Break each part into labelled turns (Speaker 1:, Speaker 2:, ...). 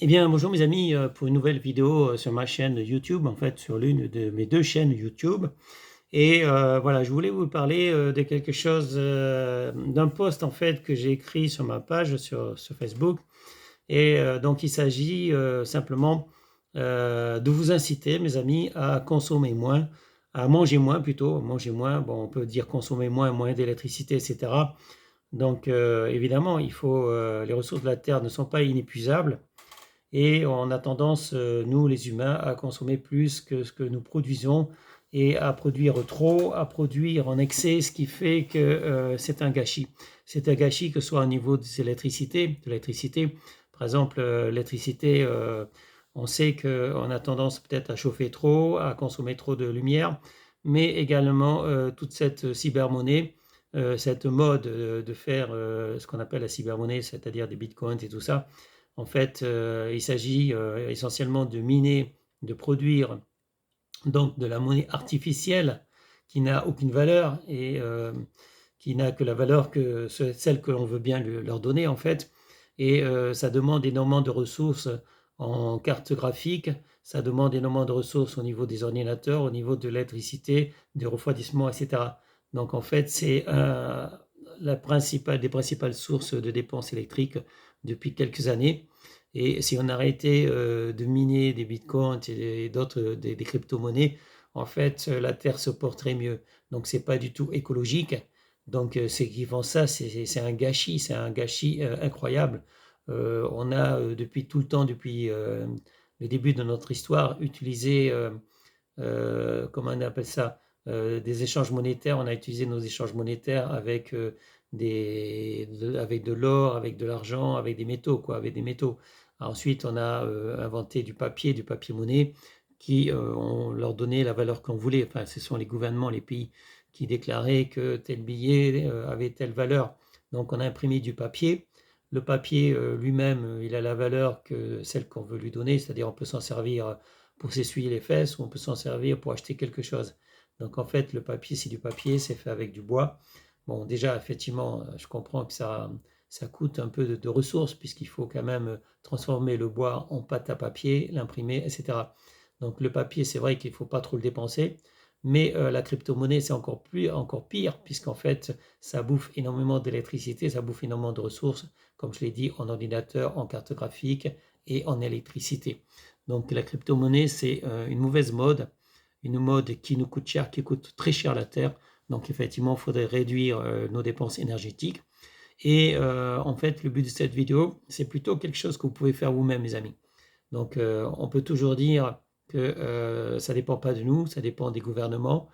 Speaker 1: Eh bien, bonjour mes amis, pour une nouvelle vidéo sur ma chaîne YouTube, en fait sur l'une de mes deux chaînes YouTube. Et voilà, je voulais vous parler de quelque chose, d'un post en fait que j'ai écrit sur ma page sur Facebook. Et donc il s'agit simplement de vous inciter, mes amis, à consommer moins, à manger moins plutôt, manger moins. Bon, on peut dire consommer moins, moins d'électricité, etc. Donc évidemment, les ressources de la Terre ne sont pas inépuisables. Et on a tendance, nous les humains, à consommer plus que ce que nous produisons et à produire trop, à produire en excès, ce qui fait que c'est un gâchis. C'est un gâchis que ce soit au niveau de l'électricité. Par exemple, l'électricité, on sait qu'on a tendance peut-être à chauffer trop, à consommer trop de lumière, mais également toute cette cybermonnaie, cette mode de faire ce qu'on appelle la cybermonnaie, c'est-à-dire des bitcoins et tout ça. En fait, il s'agit essentiellement de miner, de produire donc de la monnaie artificielle qui n'a aucune valeur et qui n'a que la valeur que celle que l'on veut bien leur donner en fait. Et ça demande énormément de ressources en carte graphique, ça demande énormément de ressources au niveau des ordinateurs, au niveau de l'électricité, du refroidissement, etc. Donc en fait, c'est des principales sources de dépenses électriques depuis quelques années. Et si on arrêtait de miner des bitcoins et d'autres des crypto-monnaies, en fait, la Terre se porterait mieux. Donc, c'est pas du tout écologique. Donc, ceux qui font ça, c'est un gâchis incroyable. On a depuis tout le temps, depuis le début de notre histoire, utilisé, comment on appelle ça, des échanges monétaires. On a utilisé nos échanges monétaires avec avec de l'or, avec de l'argent, avec des métaux, quoi, avec des métaux. Ensuite, on a inventé du papier monnaie, qui on leur donnait la valeur qu'on voulait. Enfin, ce sont les gouvernements, les pays qui déclaraient que tel billet avait telle valeur. Donc, on a imprimé du papier. Le papier lui-même, il a la valeur que celle qu'on veut lui donner, c'est-à-dire on peut s'en servir pour s'essuyer les fesses ou on peut s'en servir pour acheter quelque chose. Donc, en fait, le papier, c'est du papier, c'est fait avec du bois. Bon, déjà, effectivement, je comprends que ça coûte un peu de ressources, puisqu'il faut quand même transformer le bois en pâte à papier, l'imprimer, etc. Donc le papier, c'est vrai qu'il ne faut pas trop le dépenser, mais la crypto-monnaie, c'est encore pire, puisqu'en fait, ça bouffe énormément d'électricité, ça bouffe énormément de ressources, comme je l'ai dit, en ordinateur, en carte graphique et en électricité. Donc la crypto-monnaie, c'est une mauvaise mode, une mode qui nous coûte cher, qui coûte très cher la Terre. Donc effectivement, il faudrait réduire nos dépenses énergétiques. Et en fait, le but de cette vidéo, c'est plutôt quelque chose que vous pouvez faire vous-même, les amis. Donc on peut toujours dire que ça ne dépend pas de nous, ça dépend des gouvernements.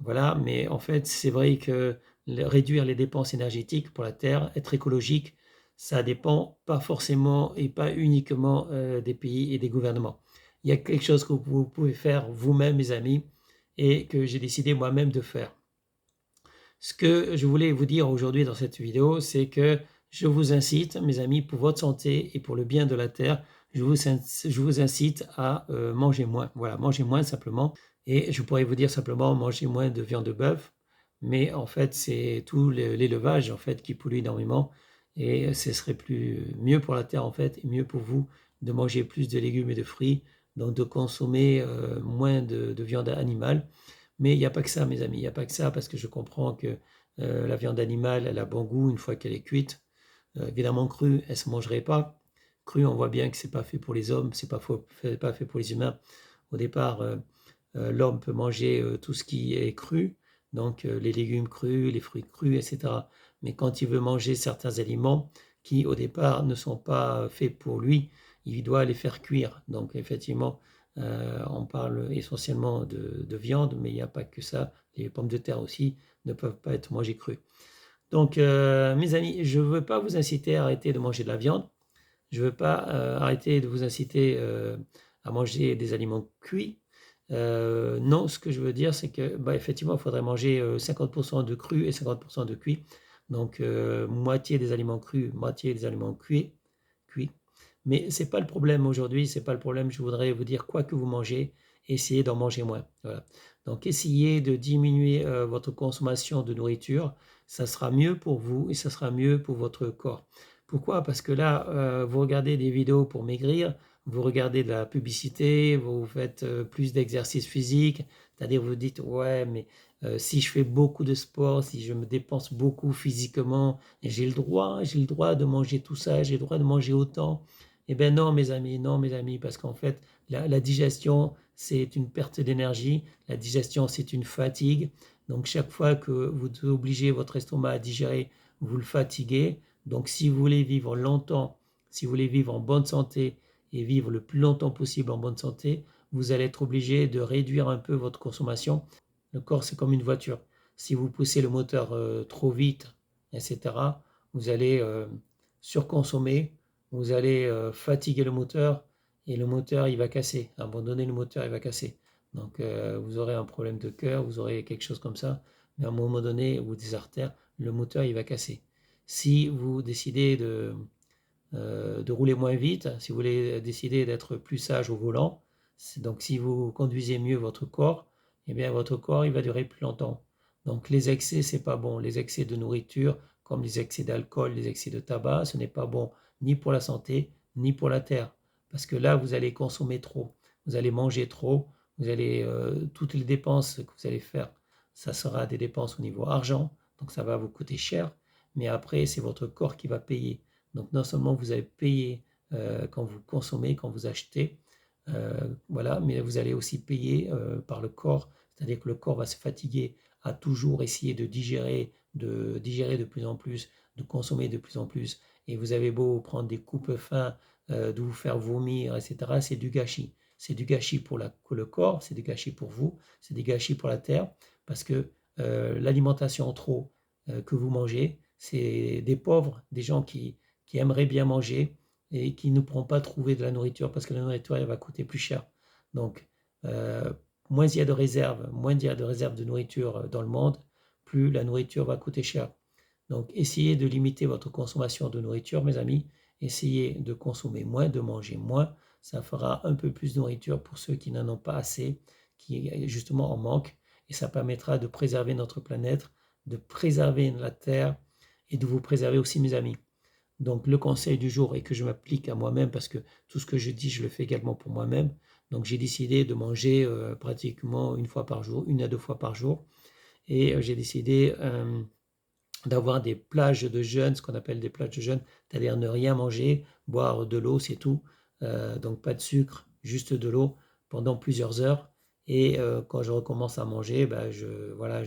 Speaker 1: Voilà, mais en fait, c'est vrai que réduire les dépenses énergétiques pour la Terre, être écologique, ça dépend pas forcément et pas uniquement des pays et des gouvernements. Il y a quelque chose que vous pouvez faire vous-même, mes amis, et que j'ai décidé moi-même de faire. Ce que je voulais vous dire aujourd'hui dans cette vidéo, c'est que je vous incite, mes amis, pour votre santé et pour le bien de la Terre, je vous incite à manger moins. Voilà, manger moins simplement. Et je pourrais vous dire simplement manger moins de viande de bœuf, mais en fait, c'est tout l'élevage en fait qui pollue énormément. Et ce serait mieux pour la Terre en fait, et mieux pour vous de manger plus de légumes et de fruits, donc de consommer moins de viande animale. Mais il n'y a pas que ça, mes amis, il n'y a pas que ça, parce que je comprends que la viande animale, elle a bon goût une fois qu'elle est cuite. Évidemment, crue, elle ne se mangerait pas. Crue, on voit bien que ce n'est pas fait pour les hommes, pas fait pour les humains. Au départ, l'homme peut manger tout ce qui est cru, donc les légumes crus, les fruits crus, etc. Mais quand il veut manger certains aliments qui, au départ, ne sont pas faits pour lui, il doit les faire cuire. Donc, effectivement, on parle essentiellement de viande, mais il n'y a pas que ça. Les pommes de terre aussi ne peuvent pas être mangées crues. Donc, mes amis, je ne veux pas vous inciter à arrêter de manger de la viande. Je ne veux pas arrêter de vous inciter à manger des aliments cuits. Non, ce que je veux dire, c'est que effectivement, il faudrait manger 50% de cru et 50% de cuit. Donc, moitié des aliments crus, moitié des aliments cuits. Mais ce n'est pas le problème aujourd'hui, ce n'est pas le problème. Je voudrais vous dire, quoi que vous mangez, essayez d'en manger moins. Voilà. Donc, essayez de diminuer votre consommation de nourriture. Ça sera mieux pour vous et ça sera mieux pour votre corps. Pourquoi? Parce que là, vous regardez des vidéos pour maigrir, vous regardez de la publicité, vous faites plus d'exercices physiques, c'est-à-dire vous dites, ouais, mais si je fais beaucoup de sport, si je me dépense beaucoup physiquement, et j'ai le droit de manger tout ça, j'ai le droit de manger autant. Eh bien non mes amis, parce qu'en fait, la digestion, c'est une perte d'énergie, la digestion, c'est une fatigue. Donc chaque fois que vous obligez votre estomac à digérer, vous le fatiguez. Donc si vous voulez vivre longtemps, si vous voulez vivre en bonne santé et vivre le plus longtemps possible en bonne santé, vous allez être obligé de réduire un peu votre consommation. Le corps, c'est comme une voiture. Si vous poussez le moteur trop vite, etc., vous allez surconsommer, vous allez fatiguer le moteur et le moteur, il va casser. À un moment donné, le moteur, il va casser. Donc, vous aurez un problème de cœur, vous aurez quelque chose comme ça. Mais à un moment donné, ou des artères, le moteur, il va casser. Si vous décidez de rouler moins vite, si vous voulez décider d'être plus sage au volant, donc si vous conduisez mieux votre corps, eh bien votre corps il va durer plus longtemps. Donc les excès, c'est pas bon. Les excès de nourriture, comme les excès d'alcool, les excès de tabac, ce n'est pas bon ni pour la santé, ni pour la terre. Parce que là, vous allez consommer trop, vous allez manger trop, vous allez toutes les dépenses que vous allez faire, ça sera des dépenses au niveau argent, donc ça va vous coûter cher, mais après, c'est votre corps qui va payer. Donc non seulement vous allez payer quand vous consommez, quand vous achetez, voilà, mais vous allez aussi payer par le corps, c'est-à-dire que le corps va se fatiguer à toujours essayer de digérer de plus en plus, de consommer de plus en plus. Et vous avez beau prendre des coupes-faim, de vous faire vomir, etc. C'est du gâchis. C'est du gâchis pour le corps, c'est du gâchis pour vous, c'est du gâchis pour la terre, parce que l'alimentation trop que vous mangez, c'est des pauvres, des gens qui aimeraient bien manger et qui ne pourront pas trouver de la nourriture parce que la nourriture elle va coûter plus cher. Donc, euh, moins il y a de réserves, moins il y a de réserves de nourriture dans le monde, plus la nourriture va coûter cher. Donc, essayez de limiter votre consommation de nourriture, mes amis. Essayez de consommer moins, de manger moins. Ça fera un peu plus de nourriture pour ceux qui n'en ont pas assez, qui justement en manquent. Et ça permettra de préserver notre planète, de préserver la Terre et de vous préserver aussi, mes amis. Donc le conseil du jour et que je m'applique à moi-même parce que tout ce que je dis, je le fais également pour moi-même. Donc j'ai décidé de manger pratiquement une fois par jour, une à deux fois par jour. Et j'ai décidé d'avoir des plages de jeûne, ce qu'on appelle des plages de jeûne, c'est-à-dire ne rien manger, boire de l'eau, c'est tout. Donc pas de sucre, juste de l'eau pendant plusieurs heures. Et quand je recommence à manger, ben voilà,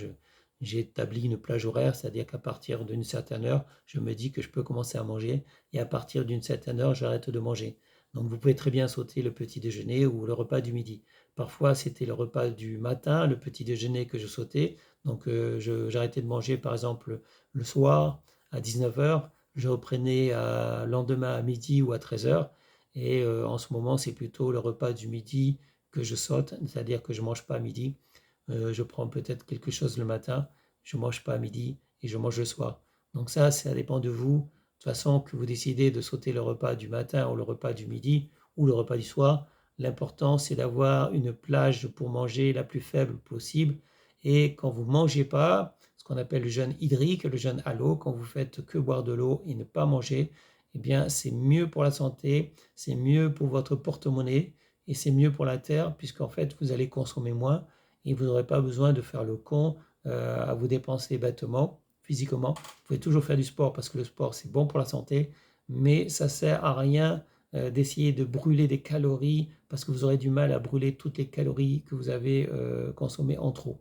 Speaker 1: j'ai établi une plage horaire, c'est-à-dire qu'à partir d'une certaine heure, je me dis que je peux commencer à manger. Et à partir d'une certaine heure, j'arrête de manger. Donc vous pouvez très bien sauter le petit déjeuner ou le repas du midi. Parfois, c'était le repas du matin, le petit déjeuner que je sautais. Donc j'arrêtais de manger, par exemple, le soir à 19 heures, je reprenais le lendemain à midi ou à 13 heures. Et en ce moment, c'est plutôt le repas du midi que je saute, c'est-à-dire que je ne mange pas à midi. Je prends peut-être quelque chose le matin, je ne mange pas à midi et je mange le soir. Donc ça dépend de vous. De toute façon, que vous décidez de sauter le repas du matin ou le repas du midi ou le repas du soir, l'important c'est d'avoir une plage pour manger la plus faible possible. Et quand vous ne mangez pas, ce qu'on appelle le jeûne hydrique, le jeûne à l'eau, quand vous faites que boire de l'eau et ne pas manger, eh bien c'est mieux pour la santé, c'est mieux pour votre porte-monnaie et c'est mieux pour la terre puisqu'en fait vous allez consommer moins et vous n'aurez pas besoin de faire le con à vous dépenser bêtement, physiquement. Vous pouvez toujours faire du sport parce que le sport c'est bon pour la santé, mais ça sert à rien d'essayer de brûler des calories parce que vous aurez du mal à brûler toutes les calories que vous avez consommées en trop.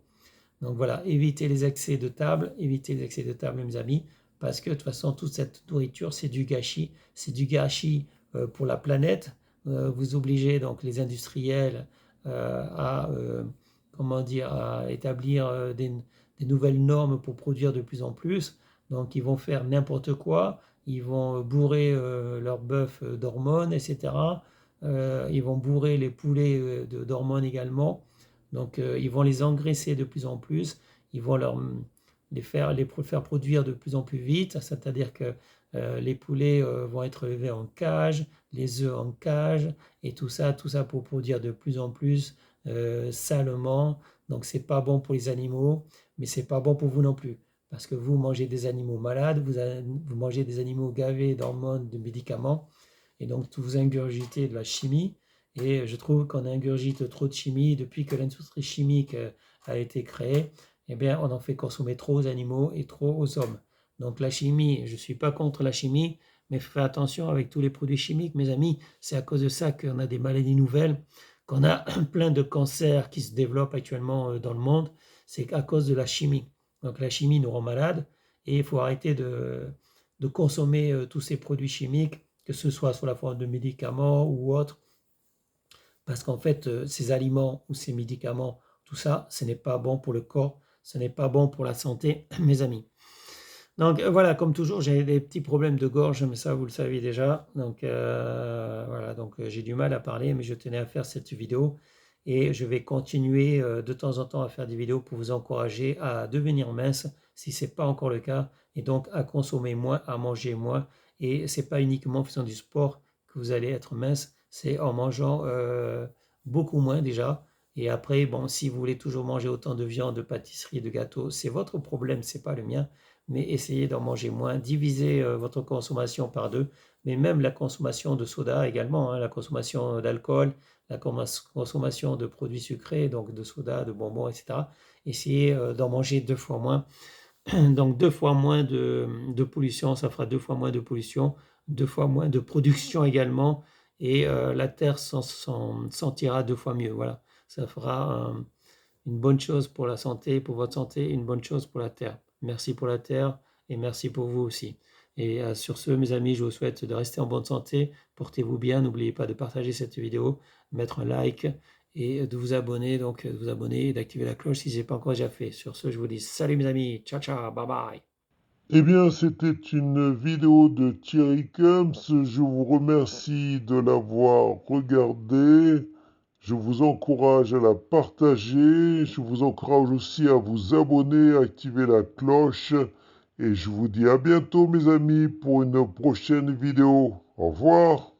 Speaker 1: Donc voilà, évitez les excès de table, mes amis, parce que de toute façon, toute cette nourriture, c'est du gâchis pour la planète. Vous obligez donc les industriels à, comment dire, à établir des nouvelles normes pour produire de plus en plus. Donc ils vont faire n'importe quoi, ils vont bourrer leur bœuf d'hormones, etc. Ils vont bourrer les poulets d'hormones également. Donc ils vont les engraisser de plus en plus, ils vont les faire produire de plus en plus vite, c'est-à-dire que les poulets vont être élevés en cage, les œufs en cage, et tout ça pour produire de plus en plus salement. Donc c'est pas bon pour les animaux, mais c'est pas bon pour vous non plus. Parce que vous mangez des animaux malades, vous mangez des animaux gavés d'hormones, de médicaments, et donc vous ingurgitez de la chimie. Et je trouve qu'on ingurgite trop de chimie depuis que l'industrie chimique a été créée. Eh bien, on en fait consommer trop aux animaux et trop aux hommes. Donc la chimie, je ne suis pas contre la chimie, mais faites attention avec tous les produits chimiques, mes amis. C'est à cause de ça qu'on a des maladies nouvelles, qu'on a plein de cancers qui se développent actuellement dans le monde. C'est à cause de la chimie. Donc la chimie nous rend malades et il faut arrêter de consommer tous ces produits chimiques, que ce soit sous la forme de médicaments ou autres, parce qu'en fait, ces aliments ou ces médicaments, tout ça, ce n'est pas bon pour le corps, ce n'est pas bon pour la santé, mes amis. Donc voilà, comme toujours, j'ai des petits problèmes de gorge, mais ça, vous le savez déjà. Donc voilà, donc j'ai du mal à parler, mais je tenais à faire cette vidéo. Et je vais continuer de temps en temps à faire des vidéos pour vous encourager à devenir mince, si ce n'est pas encore le cas, et donc à consommer moins, à manger moins. Et ce n'est pas uniquement en faisant du sport que vous allez être mince, c'est en mangeant beaucoup moins déjà. Et après, bon, si vous voulez toujours manger autant de viande, de pâtisserie, de gâteaux, c'est votre problème, c'est pas le mien. Mais essayez d'en manger moins, divisez votre consommation par deux, mais même la consommation de soda également, hein, la consommation d'alcool, la consommation de produits sucrés, donc de soda, de bonbons, etc. Essayez d'en manger 2 fois moins. Donc 2 fois moins de pollution, ça fera 2 fois moins de pollution, 2 fois moins de production également, et la Terre s'en sentira 2 fois mieux. Voilà, ça fera une bonne chose pour la santé, pour votre santé, une bonne chose pour la Terre. Merci pour la Terre et merci pour vous aussi. Et sur ce, mes amis, je vous souhaite de rester en bonne santé. Portez-vous bien. N'oubliez pas de partager cette vidéo, de mettre un like et de vous abonner, donc de vous abonner et d'activer la cloche si ce n'est pas encore déjà fait. Sur ce, je vous dis salut mes amis. Ciao, ciao. Bye bye.
Speaker 2: Eh bien, c'était une vidéo de Thierry Combs. Je vous remercie de l'avoir regardée. Je vous encourage à la partager. Je vous encourage aussi à vous abonner, à activer la cloche. Et je vous dis à bientôt, mes amis, pour une prochaine vidéo. Au revoir.